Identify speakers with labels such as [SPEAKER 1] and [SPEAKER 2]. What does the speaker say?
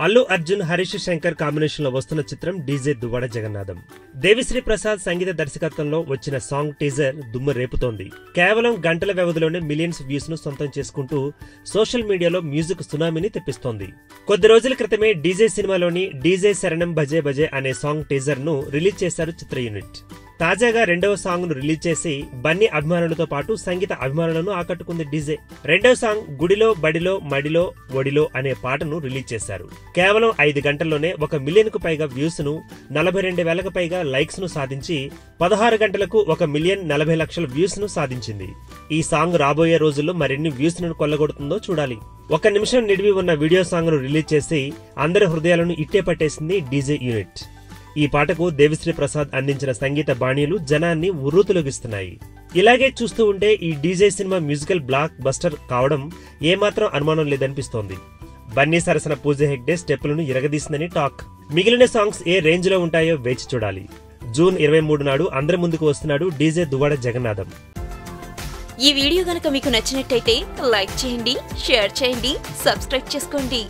[SPEAKER 1] Allu Arjun, Harish Shankar combination లో వస్తున్న చిత్రం డీజే దువ్వాడ జగన్నాథం. దేవిశ్రీ ప్రసాద్ సంగీత దర్శకత్వంలో వచ్చిన సాంగ్ టీజర్ దుమ్ము రేపుతోంది. కేవలం గంటల వ్యవధిలోనే మిలియన్స్ వ్యూస్ ను సొంతం చేసుకుంటూ సోషల్ మీడియాలో మ్యూజిక్ సునామీని తెప్పిస్తోంది. కొద్ది రోజుల క్రితమే డీజే సినిమాలోని డీజే శరణం భజే భజే అనే సాంగ్ టీజర్ ను రిలీజ్ చేశారు చిత్ర యూనిట్. తాజాగా రెండవ సాంగ్ ను రిలీజ్ చేసి బన్నీ అభిమానులతో పాటు సంగీత అభిమానులను ఆకట్టుకుంది డీజే. రెండవ సాంగ్ గుడిలో బడిలో మడిలో ఒడిలో అనే పాటను రిలీజ్ చేశారు. కేవలం 5 గంటల్లోనే 1 మిలియన్ కు పైగా వ్యూస్ ను, 42,000కు పైగా లైక్స్ ను సాధించి 16 గంటలకు 1,40,00,000 వ్యూస్ ను సాధించింది. ఈ సాంగ్ రాబోయే రోజుల్లో మరిన్ని వ్యూస్ ను కొల్లగొడుతుందో చూడాలి. 1 నిమిషం నిడివి ఉన్న వీడియో సాంగ్ ను రిలీజ్ చేసి అందరి హృదయాలను ఇట్టే పట్టేసింది డీజే యూనిట్. ఈ పాటకు దేవిశ్రీ ప్రసాద్ అందించిన సంగీత బాణీలు జనాన్ని ఉర్రూతలొగిస్తున్నాయి. ఇలాగే చూస్తూ ఉంటే ఈ DJ cinema musical block buster కావడం ఏమాత్రం అనుమానం లేదనిపిస్తోంది. బన్నీ సరసన పూజ హెగ్డే స్టెప్పులను ఇరగదీసిందని టాక్. మిగిలిన సాంగ్స్ ఏ రేంజ్ లో ఉంటాయో వేచి చూడాలి. జూన్ 23 నాడు అందరి ముందుకు వస్తున్నాడు డీజే దువ్వాడ జగన్నాథం.
[SPEAKER 2] ఈ వీడియో గనుక మీకు నచ్చినట్టయితే లైక్ చేయండి, షేర్ చేయండి, సబ్స్క్రైబ్ చేసుకోండి.